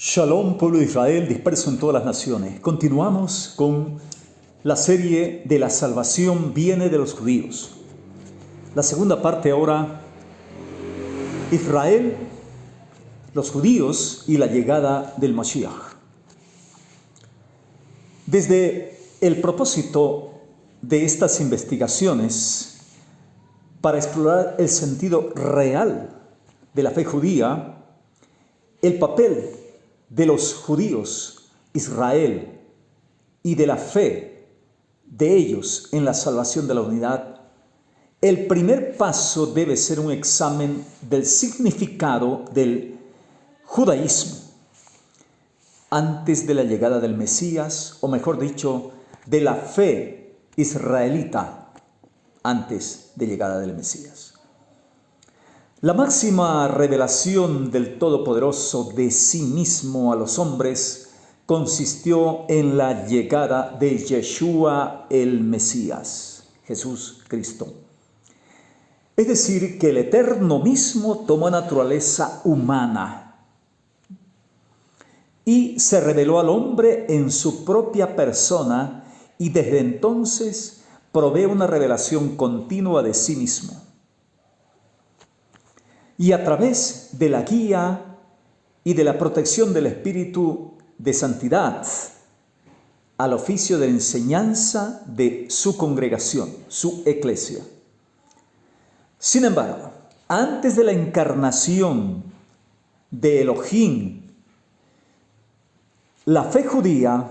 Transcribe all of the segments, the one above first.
Shalom, pueblo de Israel disperso en todas las naciones. Continuamos con la serie de la salvación viene de los judíos. La segunda parte ahora, Israel, los judíos y la llegada del Mashiach. Desde el propósito de estas investigaciones para explorar el sentido real de la fe judía, el papel de los judíos, Israel, y de la fe de ellos en la salvación de la unidad, el primer paso debe ser un examen del significado del judaísmo antes de la llegada del Mesías, o mejor dicho, de la fe israelita antes de llegada del Mesías. La máxima revelación del Todopoderoso de sí mismo a los hombres consistió en la llegada de Yeshua el Mesías, Jesús Cristo. Es decir, que el Eterno mismo tomó naturaleza humana y se reveló al hombre en su propia persona y desde entonces provee una revelación continua de sí mismo. Y a través de la guía y de la protección del Espíritu de Santidad, al oficio de enseñanza de su congregación, su eclesia. Sin embargo, antes de la encarnación de Elohim, la fe judía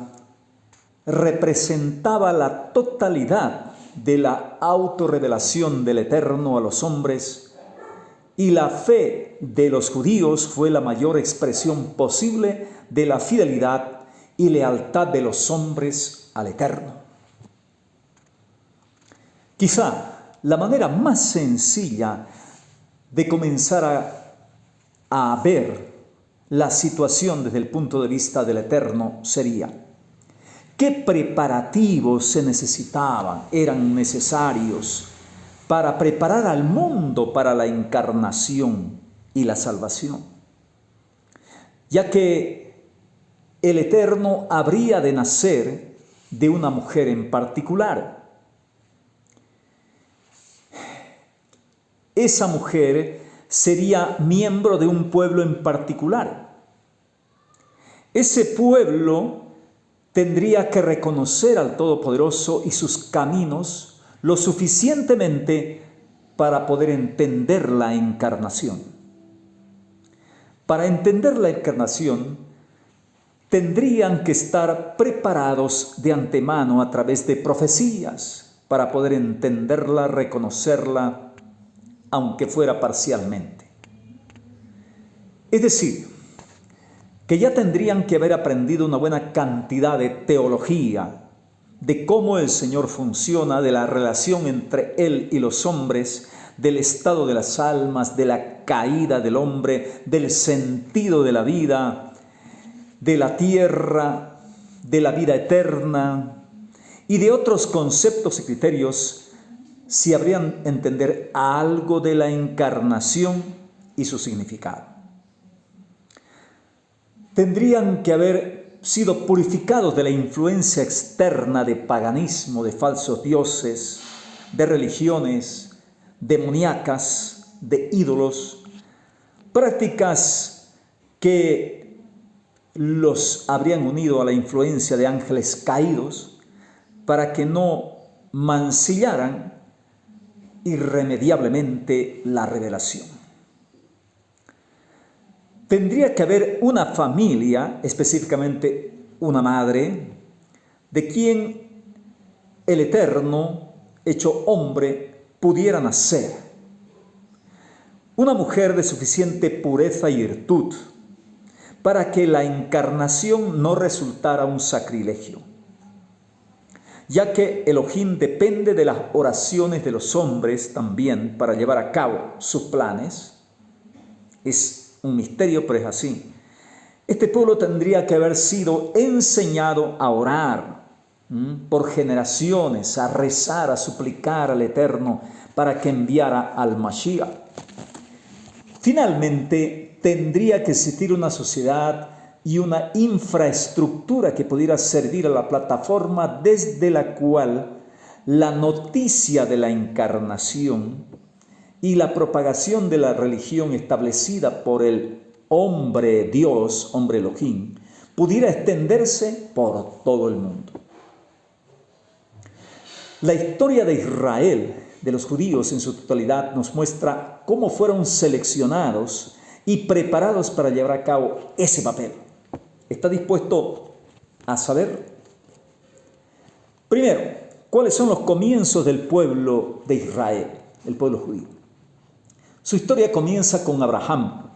representaba la totalidad de la autorrevelación del Eterno a los hombres, y la fe de los judíos fue la mayor expresión posible de la fidelidad y lealtad de los hombres al Eterno. Quizá la manera más sencilla de comenzar a ver la situación desde el punto de vista del Eterno sería: ¿qué preparativos se necesitaban, eran necesarios para preparar al mundo para la encarnación y la salvación? Ya que el Eterno habría de nacer de una mujer en particular. Esa mujer sería miembro de un pueblo en particular. Ese pueblo tendría que reconocer al Todopoderoso y sus caminos lo suficientemente para poder entender la encarnación. Para entender la encarnación, tendrían que estar preparados de antemano a través de profecías para poder entenderla, reconocerla, aunque fuera parcialmente. Es decir, que ya tendrían que haber aprendido una buena cantidad de teología, de cómo el Señor funciona, de la relación entre Él y los hombres, del estado de las almas, de la caída del hombre, del sentido de la vida, de la tierra, de la vida eterna y de otros conceptos y criterios, si habrían entender algo de la encarnación y su significado. Tendrían que haber sido purificados de la influencia externa de paganismo, de falsos dioses, de religiones demoníacas, de ídolos, prácticas que los habrían unido a la influencia de ángeles caídos para que no mancillaran irremediablemente la revelación. Tendría que haber una familia, específicamente una madre, de quien el Eterno, hecho hombre, pudiera nacer. Una mujer de suficiente pureza y virtud para que la encarnación no resultara un sacrilegio, ya que Elohim depende de las oraciones de los hombres también para llevar a cabo sus planes. Es un misterio, pero es así. Este pueblo tendría que haber sido enseñado a orar por generaciones, a rezar, a suplicar al Eterno para que enviara al Mashiach. Finalmente, tendría que existir una sociedad y una infraestructura que pudiera servir a la plataforma desde la cual la noticia de la encarnación y la propagación de la religión establecida por el hombre Dios, hombre Elohim, pudiera extenderse por todo el mundo. La historia de Israel, de los judíos en su totalidad, nos muestra cómo fueron seleccionados y preparados para llevar a cabo ese papel. ¿Está dispuesto a saber? Primero, ¿cuáles son los comienzos del pueblo de Israel, el pueblo judío? Su historia comienza con Abraham,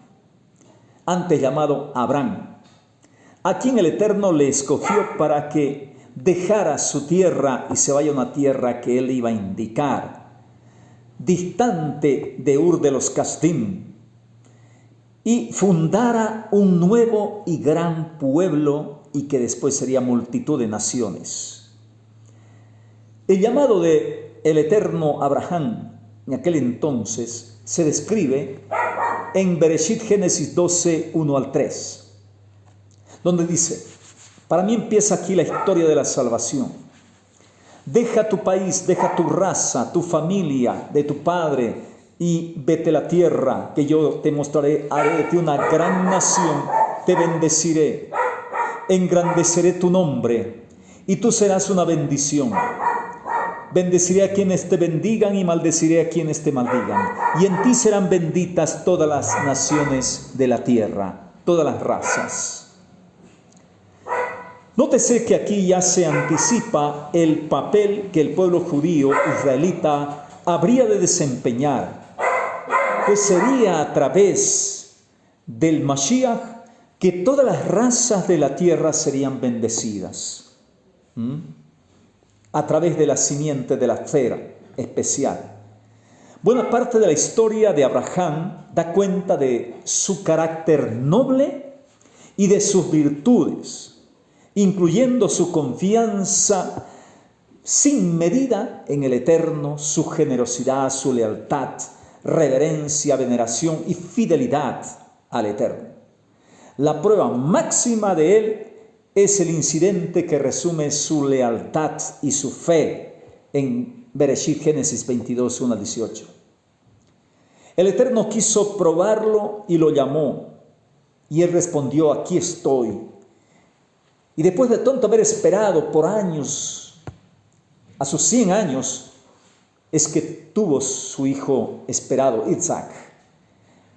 antes llamado Abraham, a quien el Eterno le escogió para que dejara su tierra y se vaya a una tierra que él iba a indicar, distante de Ur de los Casdim, y fundara un nuevo y gran pueblo y que después sería multitud de naciones. El llamado de el Eterno Abraham en aquel entonces se describe en Bereshit Génesis 12, 1 al 3, donde dice: para mí empieza aquí la historia de la salvación. Deja tu país, deja tu raza, tu familia, de tu padre, y vete a la tierra que yo te mostraré. Haré de ti una gran nación, te bendeciré, engrandeceré tu nombre, y tú serás una bendición. Bendeciré a quienes te bendigan y maldeciré a quienes te maldigan. Y en ti serán benditas todas las naciones de la tierra, todas las razas. Nótese que aquí ya se anticipa el papel que el pueblo judío israelita habría de desempeñar, pues sería a través del Mashiach que todas las razas de la tierra serían bendecidas. A través de la simiente de la fera especial. Buena parte de la historia de Abraham da cuenta de su carácter noble y de sus virtudes, incluyendo su confianza sin medida en el Eterno, su generosidad, su lealtad, reverencia, veneración y fidelidad al Eterno. La prueba máxima de él es el incidente que resume su lealtad y su fe en Bereshit Génesis 22, 1 al 18. El Eterno quiso probarlo y lo llamó, y él respondió: aquí estoy. Y después de tanto haber esperado por años, a sus 100 años, es que tuvo su hijo esperado, Isaac.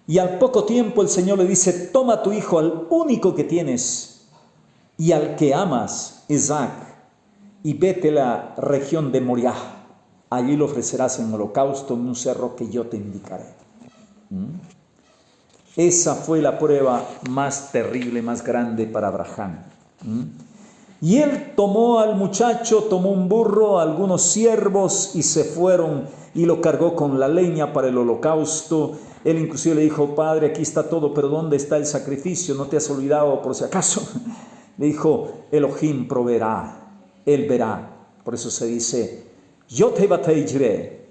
Y al poco tiempo el Señor le dice: toma a tu hijo, al único que tienes y al que amas, Isaac, y vete a la región de Moriah. Allí lo ofrecerás en holocausto en un cerro que yo te indicaré. Esa fue la prueba más terrible, más grande para Abraham. Y él tomó al muchacho, tomó un burro, algunos siervos y se fueron y lo cargó con la leña para el holocausto. Él inclusive le dijo: padre, aquí está todo, pero ¿dónde está el sacrificio? ¿No te has olvidado por si acaso? Le dijo: Elohim proveerá, él verá. Por eso se dice: yo te bateiré.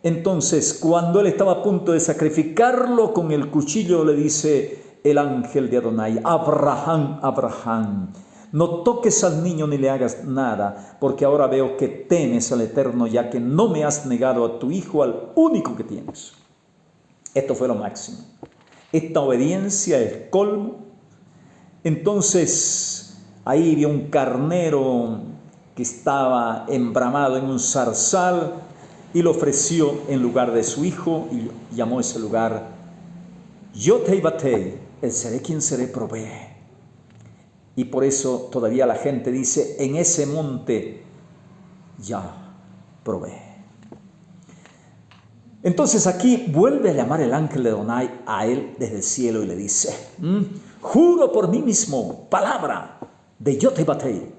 Entonces, cuando él estaba a punto de sacrificarlo, con el cuchillo le dice el ángel de Adonai: Abraham, Abraham, no toques al niño ni le hagas nada, porque ahora veo que temes al Eterno, ya que no me has negado a tu hijo, al único que tienes. Esto fue lo máximo. Esta obediencia es colmo. Entonces, ahí vio un carnero que estaba embramado en un zarzal y lo ofreció en lugar de su hijo, y llamó ese lugar Yotei Batei, el seré quien seré provee. Y por eso todavía la gente dice: en ese monte ya provee. Entonces aquí vuelve a llamar el ángel de Adonai a él desde el cielo y le dice: juro por mí mismo, palabra de Yotei Batei,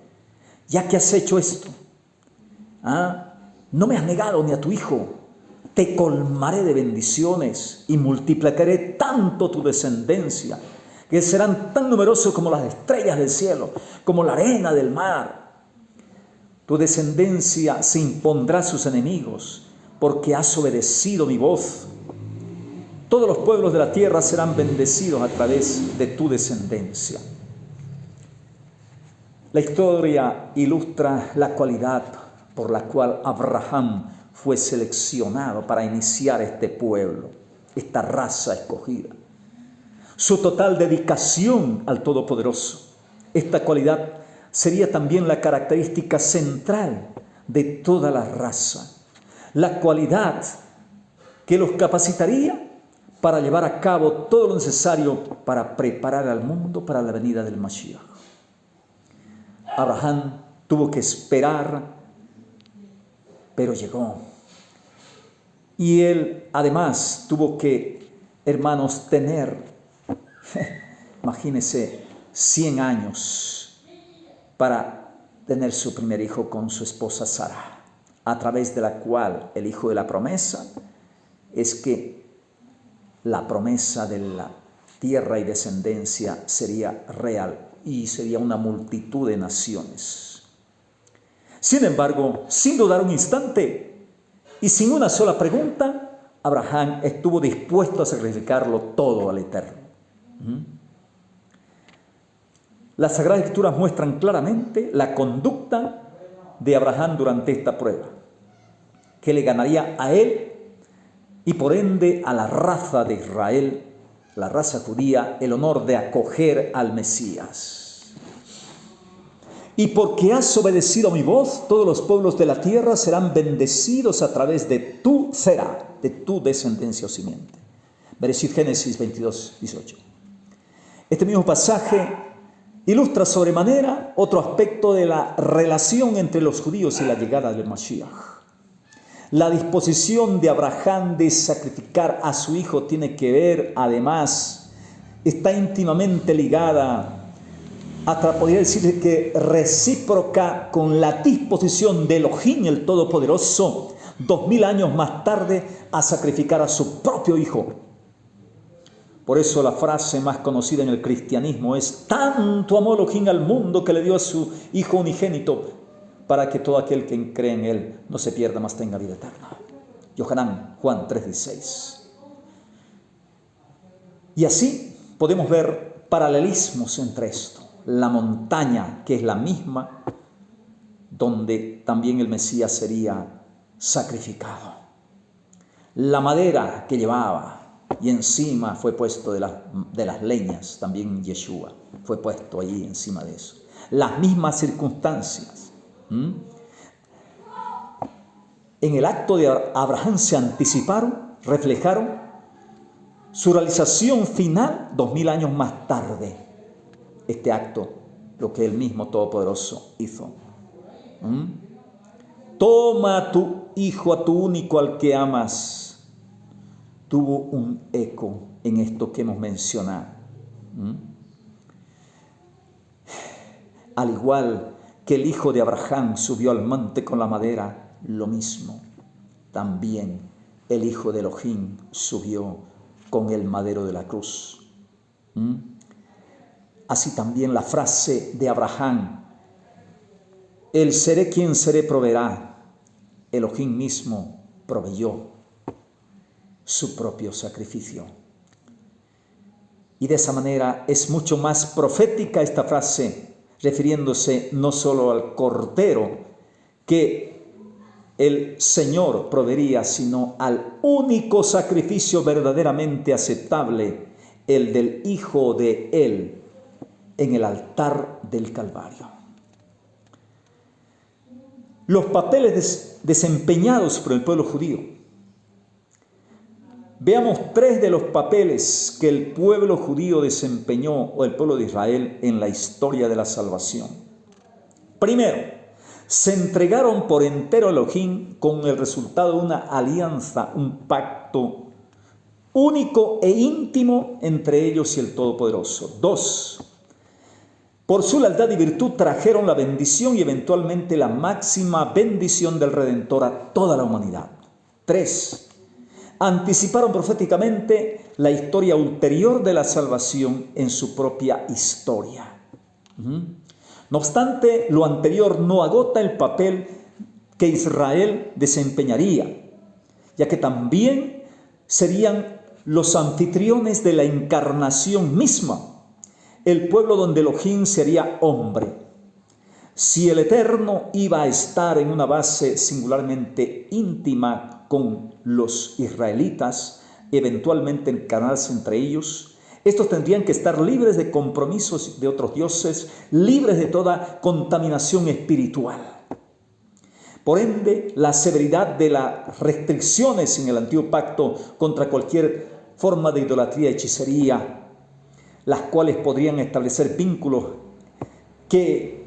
ya que has hecho esto, no me has negado ni a tu hijo, te colmaré de bendiciones y multiplicaré tanto tu descendencia, que serán tan numerosos como las estrellas del cielo, como la arena del mar. Tu descendencia se impondrá a sus enemigos, porque has obedecido mi voz. Todos los pueblos de la tierra serán bendecidos a través de tu descendencia. La historia ilustra la cualidad por la cual Abraham fue seleccionado para iniciar este pueblo, esta raza escogida. Su total dedicación al Todopoderoso. Esta cualidad sería también la característica central de toda la raza. La cualidad que los capacitaría para llevar a cabo todo lo necesario para preparar al mundo para la venida del Mashiach. Abraham tuvo que esperar, pero llegó. Y él además tuvo que, hermanos, tener, imagínense, 100 años para tener su primer hijo con su esposa Sara, a través de la cual el hijo de la promesa es que la promesa de la tierra y descendencia sería real y sería una multitud de naciones. Sin embargo, sin dudar un instante y sin una sola pregunta, Abraham estuvo dispuesto a sacrificarlo todo al Eterno. Las Sagradas Escrituras muestran claramente la conducta de Abraham durante esta prueba, que le ganaría a él y por ende a la raza de Israel, la raza judía, el honor de acoger al Mesías. Y porque has obedecido a mi voz, todos los pueblos de la tierra serán bendecidos a través de tu Zerá, de tu descendencia o simiente. Bereshit Génesis 22, 18. Este mismo pasaje ilustra sobremanera otro aspecto de la relación entre los judíos y la llegada del Mashiach. La disposición de Abraham de sacrificar a su hijo tiene que ver, además, está íntimamente ligada, hasta podría decir que recíproca con la disposición de Elohim, el Todopoderoso, 2000 años más tarde, a sacrificar a su propio hijo. Por eso la frase más conocida en el cristianismo es: tanto amó Elohim al mundo que le dio a su hijo unigénito, para que todo aquel que cree en él no se pierda, mas tenga vida eterna. Yohanan, Juan 3:16. Y así podemos ver paralelismos entre esto. La montaña, que es la misma, donde también el Mesías sería sacrificado. La madera que llevaba, y encima fue puesto de las leñas, también Yeshua fue puesto allí encima de eso. Las mismas circunstancias. En el acto de Abraham se anticiparon, reflejaron su realización final 2000 años más tarde. Este acto, lo que el mismo Todopoderoso hizo. Toma a tu hijo, a tu único al que amas. Tuvo un eco en esto que hemos mencionado. Al igual que el hijo de Abraham subió al monte con la madera, lo mismo. También el hijo de Elohim subió con el madero de la cruz. Así también la frase de Abraham: el seré quien seré proveerá. Elohim mismo proveyó su propio sacrificio. Y de esa manera es mucho más profética esta frase, refiriéndose no solo al cordero que el Señor proveería, sino al único sacrificio verdaderamente aceptable, el del Hijo de Él, en el altar del Calvario. Los papeles desempeñados por el pueblo judío. Veamos 3 de los papeles que el pueblo judío desempeñó, o el pueblo de Israel, en la historia de la salvación. Primero, se entregaron por entero a Elohim con el resultado de una alianza, un pacto único e íntimo entre ellos y el Todopoderoso. 2, por su lealtad y virtud trajeron la bendición y eventualmente la máxima bendición del Redentor a toda la humanidad. 3, anticiparon proféticamente la historia ulterior de la salvación en su propia historia. No obstante, lo anterior no agota el papel que Israel desempeñaría, ya que también serían los anfitriones de la encarnación misma, el pueblo donde Elohim sería hombre. Si el Eterno iba a estar en una base singularmente íntima con los israelitas, eventualmente encarnarse entre ellos, estos tendrían que estar libres de compromisos de otros dioses, libres de toda contaminación espiritual. Por ende, la severidad de las restricciones en el antiguo pacto contra cualquier forma de idolatría y hechicería, las cuales podrían establecer vínculos que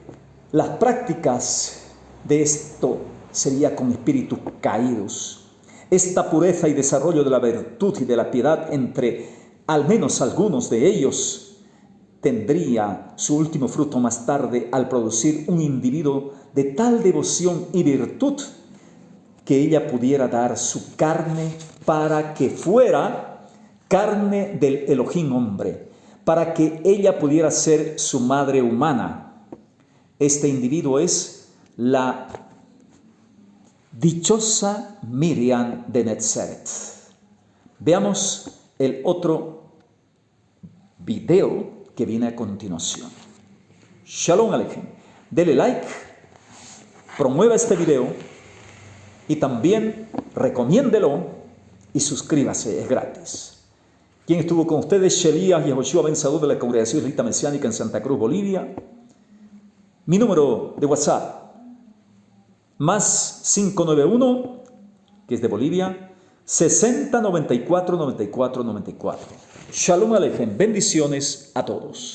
las prácticas de esto sería con espíritus caídos. Esta pureza y desarrollo de la virtud y de la piedad entre al menos algunos de ellos tendría su último fruto más tarde al producir un individuo de tal devoción y virtud que ella pudiera dar su carne para que fuera carne del Elohim hombre, para que ella pudiera ser su madre humana. Este individuo es la dichosa Miriam de Netzaret. Veamos el otro video que viene a continuación. Shalom Aleichem. Dele like, promueva este video y también recomiéndelo y suscríbase, es gratis. ¿Quién estuvo con ustedes? Shelías Yehoshua Ben Saúl de la Congregación Israelita Mesiánica en Santa Cruz, Bolivia. Mi número de WhatsApp, más 591, que es de Bolivia, 60 94 94 94. Shalom Aleichem. Bendiciones a todos.